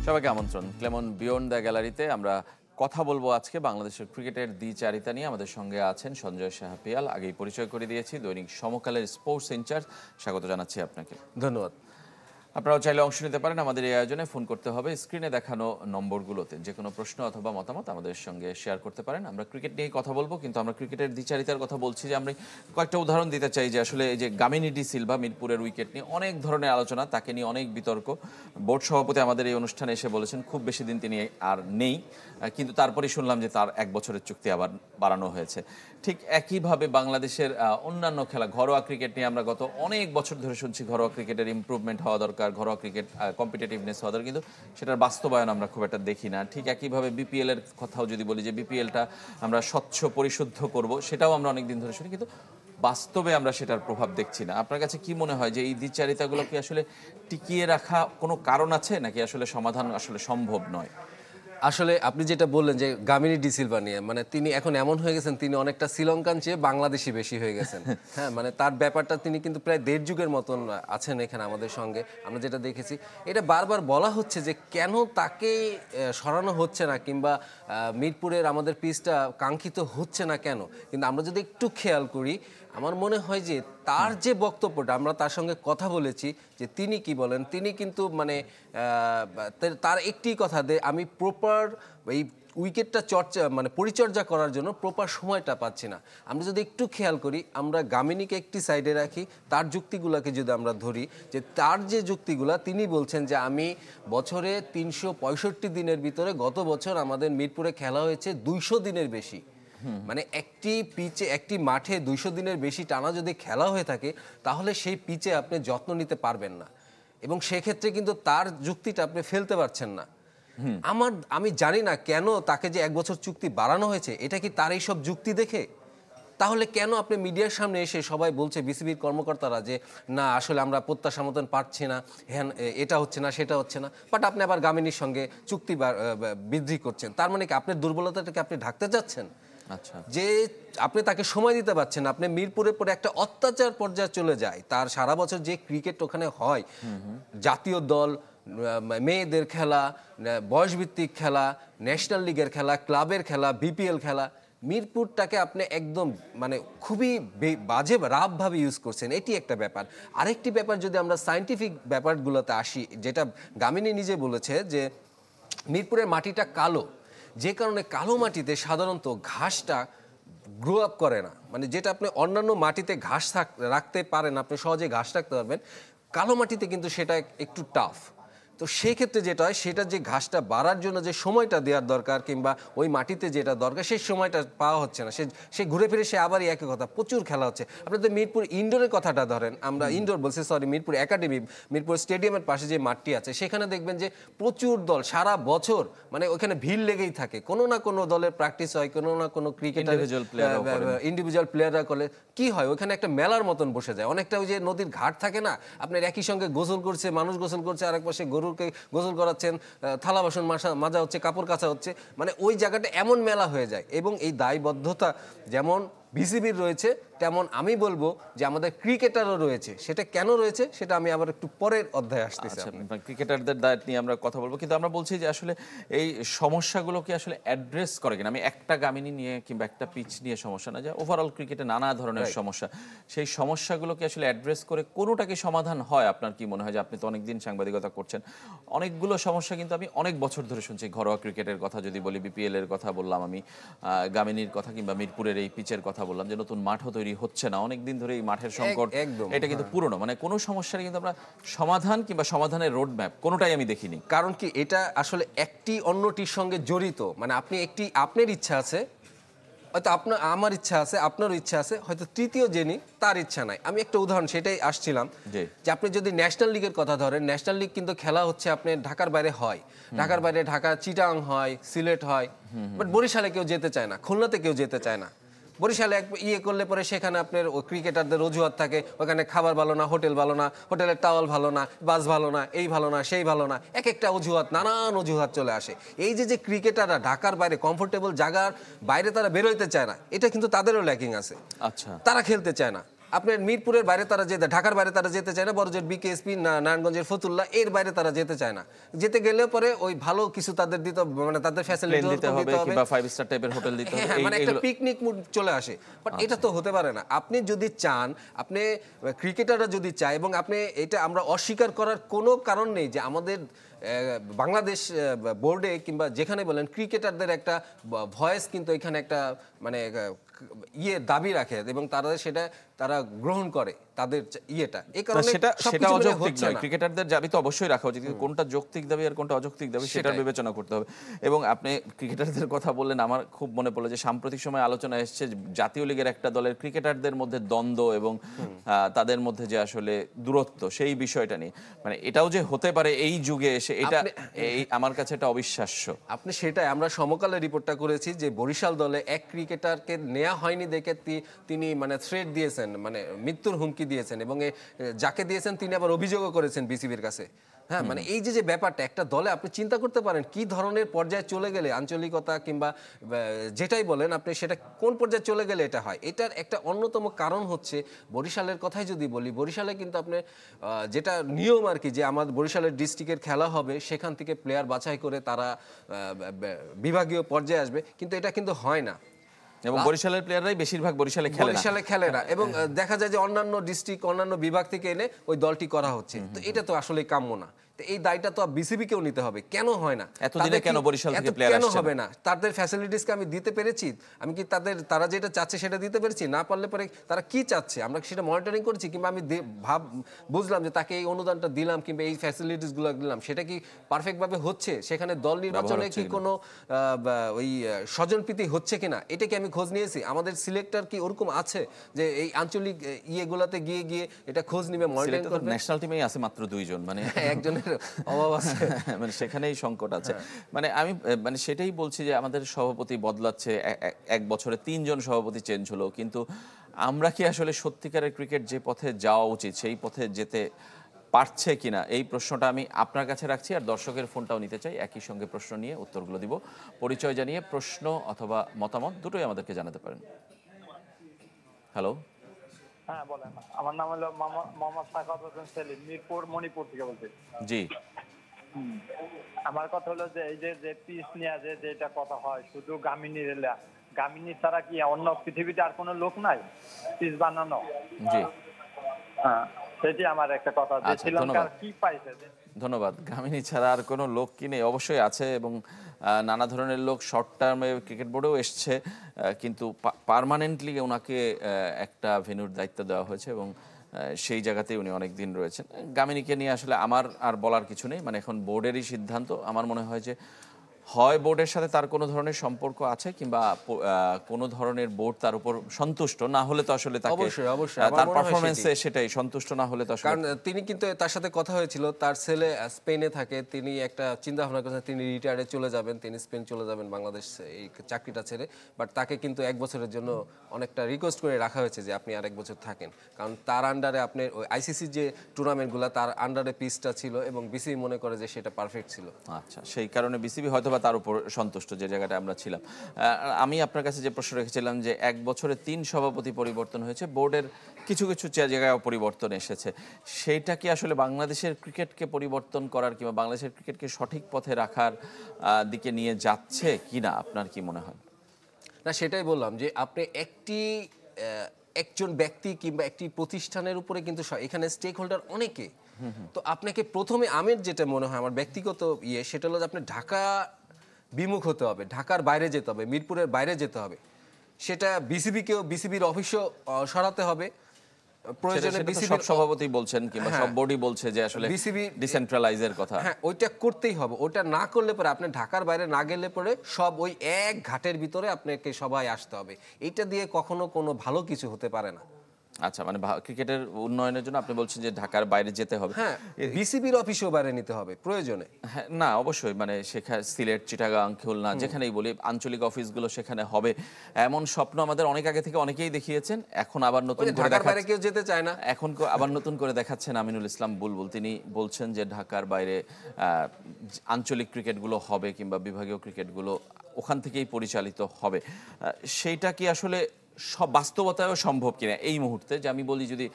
সবাইকে আমন্ত্রণ Clemon beyond the গ্যালারিতে। আমরা কথা বলবো আজকে বাংলাদেশের ক্রিকেটের দ্বিচারিতা নিয়ে। আমাদের সঙ্গে আছেন সঞ্জয় সাহাপিয়াল, আগেই পরিচয় করে দিয়েছি, দৈনিক সমকালের স্পোর্টস ইনচার্জ। স্বাগত জানাচ্ছি আপনাকে। ধন্যবাদ। আপনারাও চাইলে অংশ নিতে পারেন আমাদের এই আয়োজনে। ফোন করতে হবে স্ক্রিনে দেখানো নম্বরগুলোতে। যে কোনো প্রশ্ন অথবা মতামত আমাদের সঙ্গে শেয়ার করতে পারেন। আমরা ক্রিকেট নিয়েই কথা বলবো, কিন্তু আমরা ক্রিকেটের দ্বিচারিতার কথা বলছি যে আমরা কয়েকটা উদাহরণ দিতে চাই যে আসলে এই যে গামিনী ডি সিলভা মিরপুরের উইকেট নিয়ে অনেক ধরনের আলোচনা, তাকে নিয়ে অনেক বিতর্ক। বোর্ড সভাপতি আমাদের এই অনুষ্ঠানে এসে বলেছেন খুব বেশি দিন তিনি আর নেই, কিন্তু তারপরেই শুনলাম যে তার 1 বছরের চুক্তি আবার বাড়ানো হয়েছে। ঠিক একইভাবে বাংলাদেশের অন্যান্য খেলা, ঘরোয়া ক্রিকেট নিয়ে আমরা গত অনেক বছর ধরে শুনছি ঘরোয়া ক্রিকেটের ইমপ্রুভমেন্ট হওয়া দরকার, ঘরোয়া ক্রিকেট কম্পিটিটিভনেস হওয়া দরকার, কিন্তু সেটার বাস্তবায়ন আমরা খুব একটা দেখি না। ঠিক একইভাবে বিপিএল এর কথাও যদি বলি যে বিপিএলটা আমরা স্বচ্ছ পরিশুদ্ধ করব, সেটাও আমরা অনেক দিন ধরে শুনি, কিন্তু বাস্তবে আমরা সেটার প্রভাব দেখছি না। আপনার কাছে কি মনে হয় যে এই দ্বিচারিতাগুলো কি আসলে টিকিয়ে রাখা কোনো কারণ আছে, নাকি আসলে সমাধান আসলে সম্ভব নয়? আসলে আপনি যেটা বললেন যে গামিনী ডি সিলভা নিয়ে, মানে তিনি এখন এমন হয়ে গেছেন, তিনি অনেকটা শ্রীলঙ্কান চেয়ে বাংলাদেশি বেশি হয়ে গেছেন। হ্যাঁ, মানে তার ব্যাপারটা তিনি কিন্তু প্রায় 1.5 যুগের মতন আছেন এখানে আমাদের সঙ্গে। আমরা যেটা দেখেছি, এটা বারবার বলা হচ্ছে যে কেন তাকে সরানো হচ্ছে না, কিংবা মিরপুরের আমাদের পিচটা কাঙ্ক্ষিত হচ্ছে না কেন। কিন্তু আমরা যদি একটু খেয়াল করি, আমার মনে হয় যে তার যে বক্তব্যটা, আমরা তার সঙ্গে কথা বলেছি যে তিনি কি বলেন, তিনি কিন্তু মানে তার একটি কথা যে আমি প্রপার এই উইকেটটা চর্চা মানে পরিচর্যা করার জন্য প্রপার সময়টা পাচ্ছি না। আমরা যদি একটু খেয়াল করি, আমরা গামিনীকে একটি সাইডে রাখি, তার যুক্তিগুলোকে যদি আমরা ধরি, যে তার যে যুক্তিগুলা, তিনি বলছেন যে আমি বছরে 365 দিনের ভিতরে গত বছর আমাদের মিরপুরে খেলা হয়েছে 200 দিনের বেশি। মানে একটি পিচে, একটি মাঠে 200 দিনের বেশি টানা যদি খেলা হয়ে থাকে, তাহলে সেই পিচে আপনি যত্ন নিতে পারবেন না, এবং সেক্ষেত্রে কিন্তু তার যুক্তিটা আপনি ফেলতে পারছেন না। আমি জানি না কেন তাকে যে 1 বছর চুক্তি বাড়ানো হয়েছে, এটা কি তার এইসব যুক্তি দেখে? তাহলে কেন আপনি মিডিয়ার সামনে এসে সবাই বলছে, বিসিবির কর্মকর্তারা, যে না আসলে আমরা প্রত্যাশা মতন পারছি না, হ্যাঁ এটা হচ্ছে না সেটা হচ্ছে না, বাট আপনি আবার গামিনীর সঙ্গে চুক্তি বৃদ্ধি করছেন। তার মানে কি আপনার দুর্বলতাটাকে আপনি ঢাকতে চাচ্ছেন? আচ্ছা, যে আপনি তাকে সময় দিতে পারছেন। আপনি মিরপুরের পরে একটা অত্যাচার পর্যায়ে চলে যায়, তার সারা বছর যে ক্রিকেট ওখানে হয়, জাতীয় দল, মেয়েদের খেলা, বয়সভিত্তিক খেলা, ন্যাশনাল লিগের খেলা, ক্লাবের খেলা, বিপিএল খেলা, মিরপুরটাকে আপনি একদম মানে খুবই বাজে রাফভাবে ইউজ করছেন। এটি একটা ব্যাপার। আরেকটি ব্যাপার, যদি আমরা সায়েন্টিফিক ব্যাপারগুলোতে আসি, যেটা গামিনী নিজে বলেছে যে মিরপুরের মাটিটা কালো, যে কারণে কালো মাটিতে সাধারণত ঘাসটা গ্রো আপ করে না। মানে যেটা আপনি অন্যান্য মাটিতে ঘাস রাখতে পারেন, আপনি সহজে ঘাস রাখতে পারবেন, কালো মাটিতে কিন্তু সেটা একটু টাফ। তো সেই ক্ষেত্রে যেটা হয়, সেটা যে ঘাসটা বাড়ার জন্য যে সময়টা দেওয়ার দরকার, কিংবা ওই মাটিতে যেটা দরকার, সেই সময়টা পাওয়া হচ্ছে না। সে ঘুরে ফিরে সে আবারই একই কথা, প্রচুর খেলা হচ্ছে। আপনি তো মিরপুর ইনডোরের কথাটা ধরেন, আমরা ইনডোর বলছি, সরি, মিরপুর একাডেমি, মিরপুর স্টেডিয়ামের পাশে যে মাঠটি আছে, সেখানে দেখবেন যে প্রচুর দল সারা বছর, মানে ওখানে ভিড় লেগেই থাকে। কোনো না কোনো দলের প্র্যাকটিস হয়, কোনো না কোনো ক্রিকেটার ইন্ডিভিজুয়াল প্লেয়াররা করে। কি হয়, ওখানে একটা মেলার মতন বসে যায়। অনেকটা ওই যে নদীর ঘাট থাকে না, আপনার একই সঙ্গে গোসল করছে, মানুষ গোসল করছে, আরেক পাশে গরুকে গোসল করাচ্ছেন, থালা বাসন মাজা হচ্ছে, কাপড় কাচা হচ্ছে, মানে ওই জায়গাটা এমন মেলা হয়ে যায়। এবং এই দায়বদ্ধতা যেমন বিসিবির রয়েছে, তেমন আমি বলবো যে আমাদের ক্রিকেটারও রয়েছে। সেটা কেন রয়েছে, সেটা আমি আবার একটু পরের অধ্যায়ে আসতেছি। ক্রিকেটারদের দায়িত্ব নিয়ে আমরা কথা বলবো, কিন্তু আমরা বলছি যে আসলে এই সমস্যাগুলোকে আসলে অ্যাড্রেস করে কিনা। আমি একটা গামিনী নিয়ে কিংবা একটা পিচ নিয়ে সমস্যা না, যে ওভারঅল ক্রিকেটে নানা ধরনের সমস্যা, সেই সমস্যাগুলোকে আসলে অ্যাড্রেস করে কোনোটাকে সমাধান হয়? আপনার কি মনে হয়? যে আপনি তো অনেকদিন সাংবাদিকতা করছেন, অনেকগুলো সমস্যা কিন্তু আমি অনেক বছর ধরে শুনছি। ঘরোয়া ক্রিকেটের কথা যদি বলি, বিপিএল এর কথা বললাম আমি, গামিনীর কথা, কিংবা মিরপুরের এই পিচের কথা বললাম, যে নতুন মাঠও তৈরি হচ্ছে না, অনেকদিন ধরে এই মাঠের সংকট, এটা কিন্তু পুরনো। মানে কোনো সমস্যার কিন্তু আমরা সমাধান কিংবা সমাধানের রোড ম্যাপ কোনোটাই আমি দেখিনি। কারণ কি, এটা আসলে একটি অন্যটির সঙ্গে জড়িত। মানে আপনি আপনার ইচ্ছা আছে, হয়তো আমার ইচ্ছা আছে, আপনারও ইচ্ছা আছে, হয়তো তৃতীয় যিনি তার ইচ্ছা নাই। আমি একটা উদাহরণ, সেটাই আসছিলাম, যে আপনি যদি ন্যাশনাল লিগের কথা ধরেন, ন্যাশনাল লিগ কিন্তু খেলা হচ্ছে আপনি ঢাকার বাইরে হয়, ঢাকার বাইরে ঢাকা চিটাং হয়, সিলেট হয়, বাট বরিশালে কেউ যেতে চায় না, খুলনাতে কেউ যেতে চায় না। বরিশালে করলে পরে সেখানে আপনার ক্রিকেটারদের অজুহাত থাকে, ওখানে খাবার ভালো না, হোটেল ভালো না, হোটেলের টাওয়াল ভালো না, বাস ভালো না, এই ভালো না, সেই ভালো না, এক একটা অজুহাত, নানান অজুহাত চলে আসে। এই যে ক্রিকেটাররা ঢাকার বাইরে কমফোর্টেবল জায়গার বাইরে তারা বেরোইতে চায় না, এটা কিন্তু তাদেরও ল্যাকিং আছে। আচ্ছা, তারা খেলতে চায় না। আপনার মিরপুরের বাইরে তারা যেতে, ঢাকার বাইরে তারা যেতে চায় না, বড়জোর বিকেএসপি নারায়ণগঞ্জের ফতুল্লাহ এর বাইরে তারা যেতে চায় না। যেতে গেলে পরে ওই ভালো কিছু তাদের দিতে, মানে তাদের প্লেন ফ্যাসিলিটি দিতে হবে কিংবা 5 স্টার টাইপের হোটেল দিতে হবে, হ্যাঁ, মানে একটা এইগুলো। পিকনিক মুড চলে আসে। বাট এটা তো হতে পারে না। আপনি যদি চান, আপনি ক্রিকেটাররা যদি চায়, এবং আপনি এটা আমরা অস্বীকার করার কোনো কারণ নেই যে আমাদের বাংলাদেশ বোর্ডে কিংবা যেখানে বলেন ক্রিকেটারদের একটা ভয়েস কিন্তু এখানে একটা মানে দাবি রাখে, এবং তারা সেটা তারা গ্রহণ করে তাদের ইয়েটা। এই কারণে সেটা সবকিছু মিলে অযৌক্তিক হচ্ছে নয়, না। ক্রিকেটারদের দাবি তো অবশ্যই রাখা উচিত, কিন্তু কোনটা যৌক্তিক দাবি আর কোনটা অযৌক্তিক দাবি সেটার সেটাই। বিবেচনা করতে হবে। এবং আপনি ক্রিকেটারদের কথা বললেন, আমার খুব মনে পড়লো যে সাম্প্রতিক সময় আলোচনা এসেছে যে জাতীয় লিগের একটা দলের ক্রিকেটারদের মধ্যে দ্বন্দ্ব এবং তাদের মধ্যে যে আসলে দূরত্ব, সেই বিষয়টা নিয়ে, মানে এটাও যে হতে পারে এই যুগে এসে, এটা আমার কাছে এটা অবিশ্বাস্য। আপনি সেটাই, আমরা সমকালে রিপোর্টটা করেছি যে বরিশাল দলে এক ক্রিকেটারকে নেওয়া হয়নি দেখে তিনি মানে থ্রেট দিয়েছেন, মানে মৃত্যুর হুমকি দিয়েছেন, এবং যাকে দিয়েছেন তিনি আবার অভিযোগও করেছেন বিসিবির কাছে। হ্যাঁ, মানে এই যে ব্যাপারটা একটা দলে আপনি চিন্তা করতে পারেন কি ধরনের পর্যায়ে চলে গেলে আঞ্চলিকতা কিংবা যেটাই বলেন আপনি, সেটা কোন পর্যায়ে চলে গেলে এটা হয়। এটার একটা অন্যতম কারণ হচ্ছে বরিশালের কথাই যদি বলি, বরিশালে কিন্তু আপনি যেটা নিয়ম আর কি, যে আমার বরিশালের ডিস্ট্রিক্টের খেলা হবে, সেখান থেকে প্লেয়ার বাছাই করে তারা বিভাগীয় পর্যায়ে আসবে, কিন্তু এটা কিন্তু হয় না। এবং বরিশালের প্লেয়াররাই বেশিরভাগ বরিশালে খেলে না। বরিশালে খেলে না, এবং দেখা যায় যে অন্যান্য ডিস্ট্রিক্ট, অন্যান্য বিভাগ থেকে এনে ওই দলটি করা হচ্ছে। তো এটা তো আসলে কাম্য না। তো এই দায়টা তো বিসিবি কেও নিতে হবে। কেন হয় না এতদিনে কেন বরিশাল থেকে প্লেয়ার কেন আসছে হবে না? তাদের ফ্যাসিলিটিসকে আমি দিতে পেরেছি? আমি কি তারা যেটা চাচ্ছে সেটা দিতে পেরেছি? না পারলে পরে তারা কি চাচ্ছে আমরা সেটা মনিটরিং করেছি, কিংবা আমি বুঝলাম যে তাকে এই অনুদানটা দিলাম কিংবা এই ফ্যাসিলিটিসগুলো দিলাম, সেটা কি পারফেক্ট ভাবে হচ্ছে? সেখানে দল নির্বাচনে কি কোনো ওই স্বজনপ্রীতি হচ্ছে কিনা, এটা কি আমি খোঁজ নিয়েছি? আমাদের সিলেক্টর কি ওরকম আছে যে এই আঞ্চলিক ইয়েগুলোতে গিয়ে গিয়ে এটা খোঁজ নিবে, মনিটরিং করবে? ন্যাশনাল টিমেই আছে মাত্র 2 জন, মানে একজনের অভাব আছে। মানে সেখানেই সংকট আছে। মানে আমি মানে সেটাই বলছি যে আমাদের সভাপতি বদলাচ্ছে, এক বছরে 3 জন সভাপতি চেঞ্জ হলো, কিন্তু আমরা কি আসলে সত্যিকারের ক্রিকেট যে পথে যাওয়া উচিত সেই পথে যেতে পারছে কিনা, এই প্রশ্নটা আমি আপনার কাছে রাখছি। আর দর্শকের ফোনটাও নিতে চাই, একই সঙ্গে প্রশ্ন নিয়ে উত্তরগুলো দিব। পরিচয় জানিয়ে প্রশ্ন অথবা মতামত দুটোই আমাদেরকে জানাতে পারেন। হ্যালো, হ্যাঁ বলেন। আমার নাম হলো মোহাম্মদ সাখাওয়াত হোসেন সেলিম, মিরপুর মণিপুর থেকে বলছি। জি। আমার কথা হলো যে এই যে পিস নিয়ে যেটা কথা হয়, শুধু গামিনী ছাড়া কি অন্য পৃথিবীতে আর কোনো লোক নাই পিস বানানো? জি, হ্যাঁ, সেটি আমার একটা কথা। যে আচ্ছা, শ্রীলঙ্কার ধন্যবাদ। কি পাইছে? ধন্যবাদ। গামিনী ছাড়া আর কোনো লোক কি নেই? অবশ্যই আছে, এবং নানা ধরনের লোক শর্ট টার্মে ক্রিকেট বোর্ডেও এসছে, কিন্তু পার্মানেন্টলি ওনাকে একটা ভেন্যুর দায়িত্ব দেওয়া হয়েছে, এবং সেই জায়গাতেই উনি অনেক দিন রয়েছেন। গামিনীকে নিয়ে আসলে আমার আর বলার কিছু নেই, মানে এখন বোর্ডেরই সিদ্ধান্ত। আমার মনে হয় যে হয় বোর্ডের সাথে তার কোনো ধরনের সম্পর্ক আছে, কিংবা কোনো ধরনের বোর্ড তার উপর সন্তুষ্ট না হলে তো আসলে তাকে অবশ্যই, অবশ্যই। আমার তার মনে হয় পারফরমেন্সে সেটাই সন্তুষ্ট না হলে তো আসলে, কারণ তিনি কিন্তু তার সাথে কথা হয়েছিল, তার ছেলে স্পেনে থাকে, তিনি একটা চিন্তা ভাবনা করেছেন তিনি রিটায়ারে চলে যাবেন, তিনি স্পেন চলে যাবেন বাংলাদেশ এই চাকরিটা ছেড়ে। বাট তাকে কিন্তু 1 বছরের জন্য অনেকটা রিকোয়েস্ট করে রাখা হয়েছে যে আপনি আর 1 বছর থাকেন, কারণ তার আন্ডারে আপনি ওই আইসিসি যে টুর্নামেন্টগুলো তার আন্ডারে পিসটা ছিল, এবং বিসিবি মনে করে যে সেটা পারফেক্ট ছিল। আচ্ছা, সেই কারণে বিসিবি হয়তো বা তার উপর সন্তুষ্ট যে জায়গাটা আমরা ছিলাম। আমি আপনার কাছে যে প্রশ্ন রেখেছিলাম যে 1 বছরে 3 সভাপতি পরিবর্তন হয়েছে, বোর্ডের কিছু কিছু জায়গায় পরিবর্তন এসেছে, সেইটা কি আসলে বাংলাদেশের ক্রিকেটকে পরিবর্তন করার কিংবা বাংলাদেশের ক্রিকেটকে সঠিক পথে রাখার দিকে নিয়ে যাচ্ছে কিনা, আপনার কি মনে হয়? না, সেটাই বললাম যে আপনি একজন ব্যক্তি কিংবা একটি প্রতিষ্ঠানের উপরে কিন্তু এখানে স্টেক হোল্ডার অনেকে। তো আপনাকে প্রথমে আমার যেটা মনে হয়, আমার ব্যক্তিগত সেটা হলো যে আপনি ঢাকা বিমুখ হতে হবে, ঢাকার বাইরে যেতে হবে, মিরপুরের বাইরে যেতে হবে। সেটা বিসিবির অফিসও সরাতে হবে প্রয়োজনে। সব বিসিবির সভাপতি বলছেন কিংবা সব বোর্ডই বলছে যে আসলে বিসিবি ডিসেন্ট্রালাইজের কথা। হ্যাঁ, ওইটা করতেই হবে। ওটা না করলে পরে আপনি ঢাকার বাইরে না গেলে পরে সব ওই এক ঘাটের ভিতরে আপনাকে সবাই আসতে হবে। এটা দিয়ে কখনো কোনো ভালো কিছু হতে পারে না। আচ্ছা, মানে ক্রিকেটের উন্নয়নের জন্য আপনি বলছেন যে ঢাকার বাইরে যেতে হবে। হ্যাঁ, বিসিবির অফিসও বাইরে নিতে হবে প্রয়োজনে। হ্যাঁ, না অবশ্যই, মানে সেখানে সিলেট, চিটাগাং, খুলনা যেখানেই বলি আঞ্চলিক অফিসগুলো সেখানে হবে, এমন স্বপ্ন আমাদের অনেক আগে থেকে অনেকেই দেখিয়েছেন। এখন আবার নতুন করে ঢাকার বাইরে কেউ যেতে চায় না। এখন আবার নতুন করে দেখাচ্ছেন আমিনুল ইসলাম বুলবুল, তিনি বলছেন যে ঢাকার বাইরে আঞ্চলিক ক্রিকেটগুলো হবে কিংবা বিভাগীয় ক্রিকেটগুলো ওখান থেকেই পরিচালিত হবে। সেইটা কি আসলে সব বাস্তবতায়ও সম্ভব কিনা এই মুহূর্তে, যে আমি বলি যদি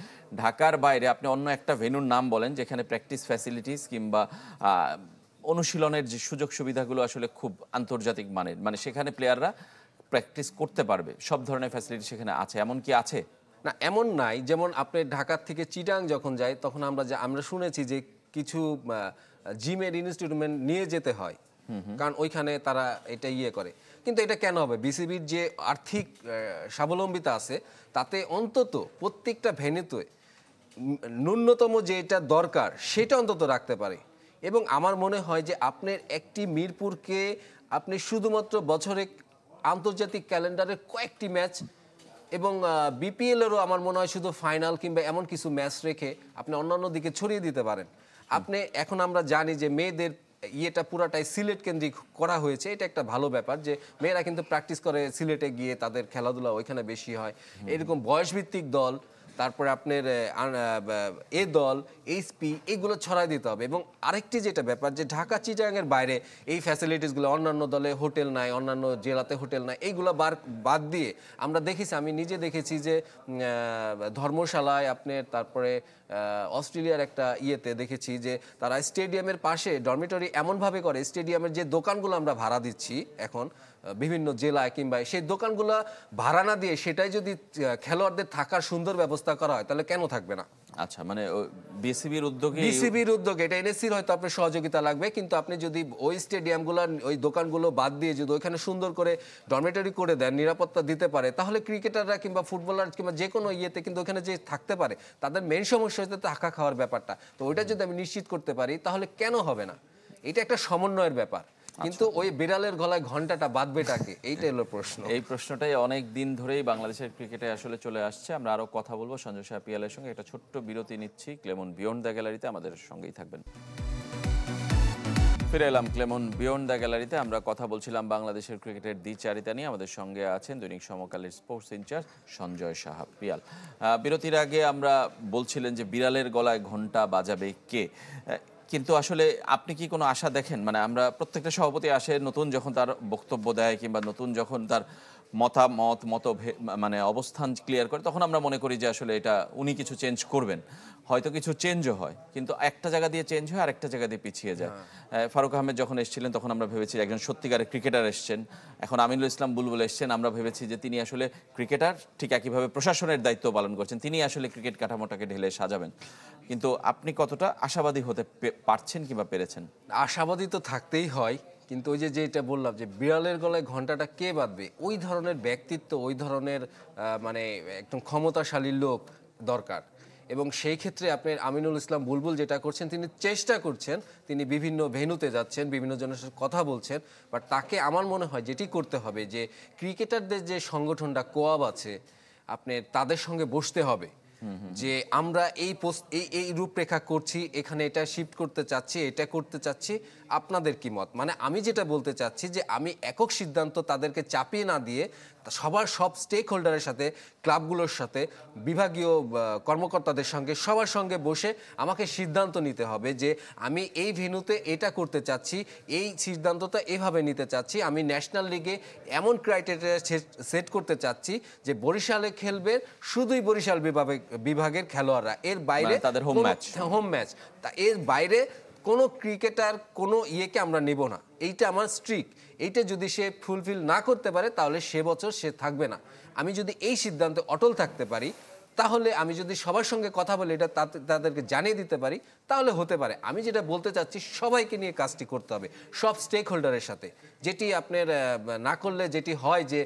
ঢাকার বাইরে আপনি অন্য একটা ভেন্যুর নাম বলেন যেখানে প্র্যাকটিস ফ্যাসিলিটিস কিংবা অনুশীলনের যে সুযোগ সুবিধাগুলো আসলে খুব আন্তর্জাতিক মানের, মানে সেখানে প্লেয়াররা প্র্যাকটিস করতে পারবে, সব ধরনের ফ্যাসিলিটি সেখানে আছে, এমন কি আছে? না, এমন নাই। যেমন আপনি ঢাকা থেকে চিটাং যখন যাই তখন আমরা শুনেছি যে কিছু জিমের ইনস্ট্রুমেন্ট নিয়ে যেতে হয়, কারণ ওইখানে তারা এটা করে। কিন্তু এটা কেন হবে? বিসিবির যে আর্থিক স্বাবলম্বিতা আছে তাতে অন্তত প্রত্যেকটা ভেন্যুতে ন্যূনতম যেটা দরকার সেটা অন্তত রাখতে পারে। এবং আমার মনে হয় যে আপনার একটি মিরপুরকে আপনি শুধুমাত্র বছরে আন্তর্জাতিক ক্যালেন্ডারের কয়েকটি ম্যাচ এবং বিপিএলেরও আমার মনে হয় শুধু ফাইনাল কিংবা এমন কিছু ম্যাচ রেখে আপনি অন্যান্য দিকে ছড়িয়ে দিতে পারেন। আপনি এখন আমরা জানি যে মেয়েদের ইয়েটা পুরাটাই সিলেট কেন্দ্রিক করা হয়েছে, এটা একটা ভালো ব্যাপার যে মেয়েরা কিন্তু প্র্যাকটিস করে সিলেটে গিয়ে, তাদের খেলাধুলা ওইখানে বেশি হয়। এরকম বয়সভিত্তিক দল, তারপরে আপনার এ দল, এইচপি, এগুলো ছড়াই দিতে হবে। এবং আরেকটি যেটা ব্যাপার যে ঢাকা চিটাগাংয়ের বাইরে এই ফ্যাসিলিটিসগুলো অন্যান্য দলে হোটেল নাই, অন্যান্য জেলাতে হোটেল নাই, এইগুলো বাদ দিয়ে আমরা দেখেছি, আমি নিজে দেখেছি যে ধর্মশালায় আপনার, তারপরে অস্ট্রেলিয়ার একটা ইয়েতে দেখেছি যে তারা স্টেডিয়ামের পাশে ডরমিটরি এমনভাবে করে, স্টেডিয়ামের যে দোকানগুলো আমরা ভাড়া দিচ্ছি এখন বিভিন্ন জেলায়, কিংবা সেই দোকানগুলো ভাড়া না দিয়ে সেটাই যদি খেলোয়াড়দের থাকার সুন্দর ব্যবস্থা করা হয় তাহলে কেন থাকবে না? আচ্ছা, মানে বিসিবির উদ্যোগে এটা এনএসসির হয়তো আপনার সহযোগিতা লাগবে, কিন্তু আপনি যদি ওই স্টেডিয়ামগুলো, ওই দোকানগুলো বাদ দিয়ে যদি ওইখানে সুন্দর করে ডরমেটরি করে দেন, নিরাপত্তা দিতে পারে, তাহলে ক্রিকেটাররা কিংবা ফুটবলার কিংবা যে কোনো ইয়েতে কিন্তু ওখানে যে থাকতে পারে, তাদের মেইন সমস্যা হচ্ছে থাকা খাওয়ার ব্যাপারটা। তো ওইটা যদি আমি নিশ্চিত করতে পারি তাহলে কেন হবে না? এটা একটা সমন্বয়ের ব্যাপার। কিন্তু ওই বিড়ালের গলায় ঘন্টাটা বাঁধবেটাকে, এইটাই হলো প্রশ্ন। এই প্রশ্নটাই অনেক দিন ধরেই বাংলাদেশের ক্রিকেটে আসলে চলে আসছে। আমরা আরো কথা বলবো সঞ্জয় শাহ পিয়ালের সঙ্গে। একটা ছোট্ট বিরতি নিচ্ছি। ক্লেমন বিয়ন্ড দ্য গ্যালারিতে আমাদের সঙ্গেই থাকবেন। ফিরে এলাম ক্লেমন বিয়ন্ড দ্য গ্যালারিতে। আমরা কথা বলছিলাম বাংলাদেশের ক্রিকেটের দ্বিচারিতা নিয়ে। আমাদের সঙ্গে আছেন দৈনিক সমকালের স্পোর্টস ইনচার্জ সঞ্জয় শাহ পিয়াল। বিরতির আগে আমরা বলছিলেন যে বিড়ালের গলায় ঘন্টা বাজাবে কে, কিন্তু আসলে আপনি কি কোনো আশা দেখেন? মানে আমরা প্রত্যেকটা সভাপতি আসে নতুন যখন তার বক্তব্য দেয় কিংবা নতুন যখন তার মানে অবস্থান ক্লিয়ার করে, তখন আমরা মনে করি যে আসলে এটা উনি কিছু চেঞ্জ করবেন, হয়তো কিছু চেঞ্জও হয়, কিন্তু একটা জায়গা দিয়ে চেঞ্জ হয় আর একটা জায়গা দিয়ে পিছিয়ে যায়। ফারুক আহমেদ যখন এসেছিলেন তখন আমরা ভেবেছি একজন সত্যিকারের ক্রিকেটার এসছেন। এখন আমিনুল ইসলাম বুলবুল এসছেন, আমরা ভেবেছি যে তিনি আসলে ক্রিকেটার, ঠিক একইভাবে প্রশাসনের দায়িত্ব পালন করছেন, তিনি আসলে ক্রিকেট কাঠামোটাকে ঢেলে সাজাবেন। কিন্তু আপনি কতটা আশাবাদী হতে পারছেন কিংবা পেরেছেন? আশাবাদী তো থাকতেই হয়, কিন্তু ওই যেটা বললাম যে বিড়ালের গলায় ঘন্টাটা কে বাঁধবে, ওই ধরনের ব্যক্তিত্ব, ওই ধরনের মানে একদম ক্ষমতাশালী লোক দরকার। এবং সেই ক্ষেত্রে আপনার আমিনুল ইসলাম বুলবুল যেটা করছেন, তিনি চেষ্টা করছেন, তিনি বিভিন্ন ভেন্যুতে যাচ্ছেন, বিভিন্ন জনের সাথে কথা বলছেন, বাট তাকে আমার মনে হয় যেটি করতে হবে যে ক্রিকেটারদের যে সংগঠনটা কোয়াব আছে আপনার, তাদের সঙ্গে বসতে হবে যে আমরা এই রূপরেখা করছি, এখানে এটা শিফট করতে চাচ্ছি, এটা করতে চাচ্ছি, আপনাদের কি মত? মানে আমি যেটা বলতে চাচ্ছি যে আমি একক সিদ্ধান্ত তাদেরকে চাপিয়ে না দিয়ে সব স্টেক হোল্ডারের সাথে, ক্লাবগুলোর সাথে, বিভাগীয় কর্মকর্তাদের সঙ্গে, সবার সঙ্গে বসে আমাকে সিদ্ধান্ত নিতে হবে যে আমি এই ভেন্যুতে এটা করতে চাচ্ছি, এই সিদ্ধান্তটা এভাবে নিতে চাচ্ছি, আমি ন্যাশনাল লিগে এমন ক্রাইটেরিয়া সেট করতে চাচ্ছি যে বরিশালে খেলবে শুধুই বরিশাল বিভাগের খেলোয়াড়রা, এর বাইরে তাদের হোম ম্যাচ, তা এর বাইরে কোনো ক্রিকেটার কোনো ইয়েকে আমরা নেব না। এইটা আমার স্ট্রিক। এইটা যদি সে ফুলফিল না করতে পারে তাহলে সে বছর সে থাকবে না। আমি যদি এই সিদ্ধান্তে অটল থাকতে পারি, তাহলে আমি যদি সবার সঙ্গে কথা বলে এটা তাদেরকে জানিয়ে দিতে পারি, তাহলে হতে পারে। আমি যেটা বলতে চাচ্ছি, সবাইকে নিয়ে কাজটি করতে হবে, সব স্টেক হোল্ডারের সাথে। যেটি আপনার না করলে যেটি হয় যে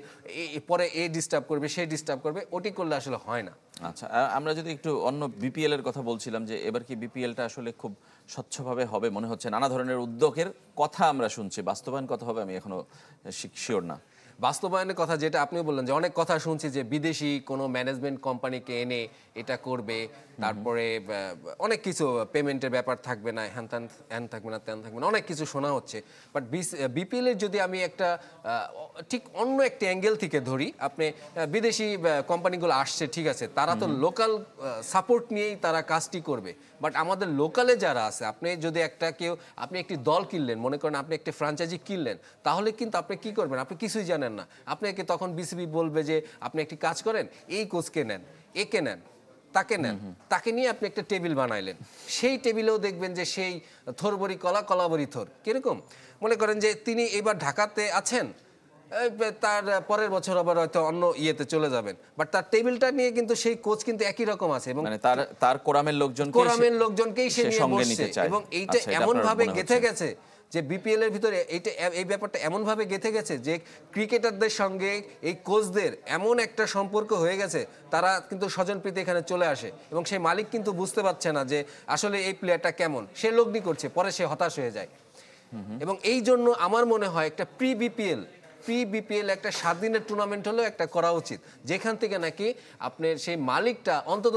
পরে এ ডিস্টার্ব করবে, সে ডিস্টার্ব করবে, ওটি করলে আসলে হয় না। আচ্ছা, আমরা যদি একটু অন্য বিপিএল এর কথা বলছিলাম, যে এবার কি বিপিএলটা আসলে খুব স্বচ্ছভাবে হবে মনে হচ্ছে? নানা ধরনের উদ্যোগের কথা আমরা শুনছি, বাস্তবায়ন কথা হবে আমি এখনো শিওর না। বাস্তবায়নের কথা যেটা আপনি বললেন যে অনেক কথা শুনছি যে বিদেশি কোনো ম্যানেজমেন্ট কোম্পানিকে এনে এটা করবে, তারপরে অনেক কিছু পেমেন্টের ব্যাপার থাকবে না, হ্যান থাকবে না, ত্যান থাকবে না, অনেক কিছু শোনা হচ্ছে। বাট বিপিএল এর যদি আমি একটা ঠিক অন্য একটা অ্যাঙ্গেল থেকে ধরি, আপনি বিদেশি কোম্পানিগুলো আসছে, ঠিক আছে, তারা তো লোকাল সাপোর্ট নিয়েই তারা কাজটি করবে। বাট আমাদের লোকালে যারা আছে, আপনি যদি আপনি একটি দল কিনলেন, মনে করেন আপনি একটি ফ্র্যাঞ্চাইজি কিনলেন, তাহলে কিন্তু আপনি কি করবেন? আপনি কিছুই জানেন নেন না, আপনাকে তখন বিসিবি বলবে যে আপনি একটি কাজ করেন, এই কোচকে নেন, একে নেন, তাকে নেন, তাকে নিয়ে আপনি একটা টেবিল বানাইলেন। সেই টেবিলেও দেখবেন যে সেই থোরবরি কলা, কলাবরি থোর। কিরকম মনে করেন যে তিনি এবার ঢাকাতে আছেন, তার পরের বছর আবার হয়তো অন্য ইয়েতে চলে যাবেন, বাট তার টেবিলটা নিয়ে কিন্তু সেই কোচ কিন্তু একই রকম আছে এবং মানে তার কোরামের লোকজনকেই সে নিয়ে সঙ্গে বসছে নিতে চায়। এবং এইটা আচ্ছা, এটা এমন আপনার ভাবে মনে গেঁথে হচ্ছে। গেছে যে বিপিএল এর ভিতরে এই ব্যাপারটা এমন ভাবে গেঁথে গেছে যে ক্রিকেটারদের সঙ্গে এই কোচদের এমন একটা সম্পর্ক হয়ে গেছে, তারা কিন্তু স্বজনপ্রীতি এখানে চলে আসে এবং সেই মালিক কিন্তু বুঝতে পারছে না যে আসলে এই প্লেয়ারটা কেমন, সে লগ্নি করছে, পরে সে হতাশ হয়ে যায়। এবং এই জন্য আমার মনে হয় একটা প্রি বিপিএল একটা 7 দিনের টুর্নামেন্ট হলেও একটা করা উচিত, যেখান থেকে নাকি আপনার সেই মালিকটা অন্তত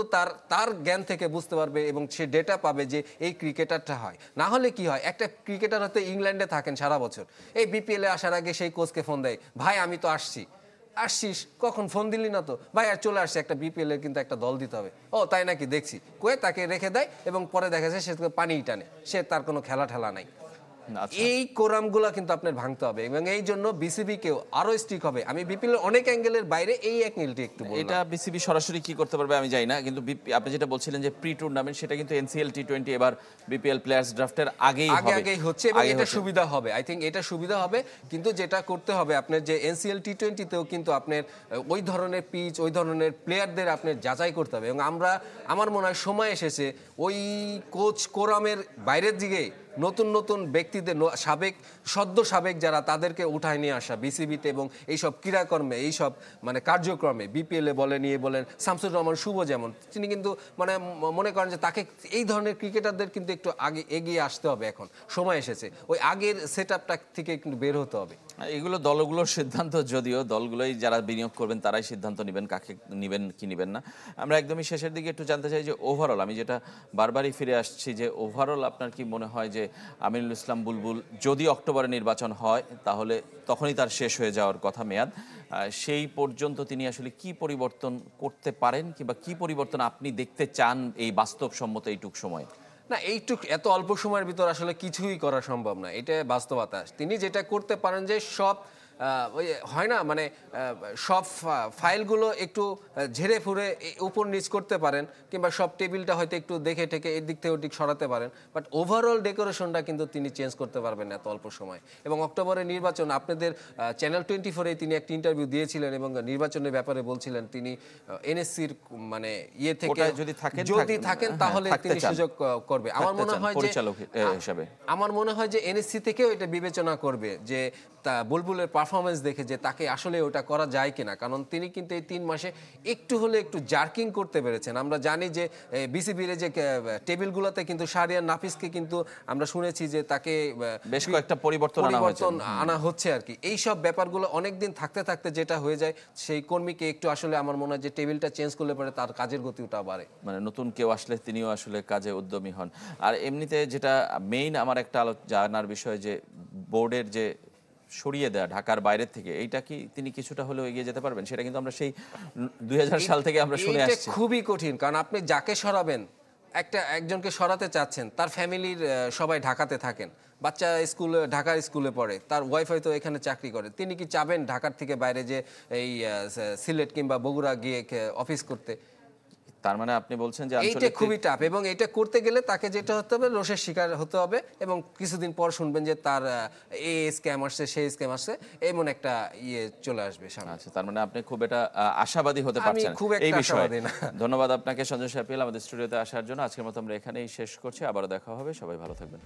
তার জ্ঞান থেকে বুঝতে পারবে এবং সে ডেটা পাবে যে এই ক্রিকেটারটা হয়। না হলে কি হয়, একটা ক্রিকেটার হয়তো ইংল্যান্ডে থাকেন সারা বছর, এই বিপিএলে আসার আগে সেই কোচকে ফোন দেয়, ভাই আমি তো আসছিস কখন, ফোন দিলি না তো, ভাই আর চলে আসছে, একটা বিপিএল এর কিন্তু একটা দল দিতে হবে। ও তাই নাকি, দেখছি, কয়ে তাকে রেখে দেয় এবং পরে দেখা যায় সে পানিই টানে, সে তার কোনো খেলা নাই। আচ্ছা। এই কোরামগুলা কিন্তু আপনার ভাঙতে হবে এবং এই জন্য বিসিবি কেও আরো স্ট্রিক হবে। আমি বিপিএল অনেক অ্যাঙ্গেলের বাইরে এই অ্যাঙ্গেলটি একটু বললাম। এটা বিসিবি সরাসরি কি করতে পারবে আমি জানি না, কিন্তু আপনি যেটা বলছিলেন যে প্রি টুর্নামেন্ট, সেটা কিন্তু এনসিএল টি20 এবার বিপিএল প্লেয়ার্স ড্রাফটের আগেই হচ্ছে এবং এটা সুবিধা হবে, আই থিংক এটা সুবিধা হবে। কিন্তু যেটা করতে হবে আপনার যে এনসিএল টি20তেও কিন্তু আপনার ওই ধরনের পিচ, ওই ধরনের প্লেয়ারদের আপনার যাচাই করতে হবে এবং আমার মনে হয় সময় এসেছে ওই কোচ কোরামের বাইরের দিকে নতুন ব্যক্তিদের, সাবেক যারা, তাদেরকে উঠায় নিয়ে আসা বিসিবিতে এবং এইসব ক্রীড়াকর্মে, এইসব মানে কার্যক্রমে, বিপিএলে বলেন, বলেন শামসুর রহমান শুভ যেমন, তিনি কিন্তু মানে মনে করেন যে তাকে এই ধরনের ক্রিকেটারদের কিন্তু একটু আগে এগিয়ে আসতে হবে। এখন সময় এসেছে ওই আগের সেট আপটা থেকে কিন্তু বের হতে হবে। এগুলো দলগুলোর সিদ্ধান্ত, যদিও দলগুলোই যারা বিনিয়োগ করবেন তারাই সিদ্ধান্ত নেবেন কাকে নেবেন কি নেবেন না। আমরা একদমই শেষের দিকে একটু জানতে চাই যে ওভারঅল, আমি যেটা বারবারই ফিরে আসছি, যে ওভারঅল আপনার কি মনে হয় যে আমিনুল ইসলাম বুলবুল যদি অক্টোবরে নির্বাচন হয় তাহলে তখনই তার শেষ হয়ে যাওয়ার কথা মেয়াদ, সেই পর্যন্ত তিনি আসলে কি পরিবর্তন করতে পারেন কিংবা কি পরিবর্তন আপনি দেখতে চান এই বাস্তবসম্মত এইটুক সময়? না, এত অল্প সময়ের ভিতর আসলে কিছুই করা সম্ভব না, এটা বাস্তবতা। তিনি যেটা করতে পারেন যে সব ওই হয় না মানে সব ফাইলগুলো একটু ঝেড়ে ফুরে উপর নিচ করতে পারেন, কিংবা সব টেবিলটা হয়তো একটু দেখে ঠেকে এদিক থেকে ওদিক সরাতে পারেন, বাট ওভারঅল ডেকোরেশনটা কিন্তু তিনি চেঞ্জ করতে পারবেন না এত অল্প সময়। এবং অক্টোবরের নির্বাচন, আপনাদের চ্যানেল 24-এ তিনি একটা ইন্টারভিউ দিয়েছিলেন এবং নির্বাচনের ব্যাপারে বলছিলেন তিনি এনএসসির মানে ইয়ে থেকে যদি থাকেন তাহলে তিনি সুযোগ করবে। আমার মনে হয় যে এনএসসি থেকেও এটা বিবেচনা করবে যে বুলবুলের পারফরমেন্স দেখে যে তাকে আসলে ওটা করা যায় কিনা, কারণ তিনি কিন্তু এই 3 মাসে একটু হলে একটু জার্কিং করতে পেরেছেন। আমরা জানি যে বিসিবির যে টেবিলগুলোতে কিন্তু শাহরিয়ার নাফিসকে কিন্তু আমরা শুনেছি যে তাকে বেশ কয়েকটা পরিবর্তন আনা হচ্ছে আর কি। এইসব ব্যাপারগুলো অনেকদিন থাকতে যেটা হয়ে যায়, সেই কর্মীকে একটু আসলে আমার মনে হয় যে টেবিলটা চেঞ্জ করলে পরে তার কাজের গতিটা বাড়ে, মানে নতুন কেউ আসলে তিনিও আসলে কাজে উদ্যমী হন। আর এমনিতে যেটা মেইন আমার একটা জানার বিষয়, যে বোর্ডের যে সরিয়ে দেয়া ঢাকার বাইরের থেকে, এইটা কি তিনি কিছুটা হলেও এগিয়ে যেতে পারবেন? সেটা কিন্তু আমরা সেই 2000 সাল থেকে আমরা শুনে আসছি। এটা খুবই কঠিন, কারণ আপনি যাকে সরাবেন, একজনকে সরাতে চাচ্ছেন, তার ফ্যামিলির সবাই ঢাকাতে থাকেন, বাচ্চা ঢাকার স্কুলে পড়ে, তার ওয়াইফ হয়তো এখানে চাকরি করে, তিনি কি চাবেন ঢাকার থেকে বাইরে যে এই সিলেট কিংবা বগুড়া গিয়ে অফিস করতে? তার মানে আপনি বলছেন যে এইটা খুবই টাফ এবং এটা করতে গেলে তাকে যেটা হতে হবে, রোষের শিকার হতে হবে এবং কিছুদিন পর শুনবেন যে তার এই স্ক্যাম আসছে, সেই স্ক্যাম আসছে, এমন একটা ইয়ে চলে আসবে সামনে। আচ্ছা, তার মানে আপনি খুব এটা আশাবাদী হতে পারছেন এই বিষয়ে? ধন্যবাদ আপনাকে সঞ্জয় সাপিয়াল আমাদের স্টুডিওতে আসার জন্য। আজকের মতো আমরা এখানেই শেষ করছি, আবারও দেখা হবে, সবাই ভালো থাকবেন।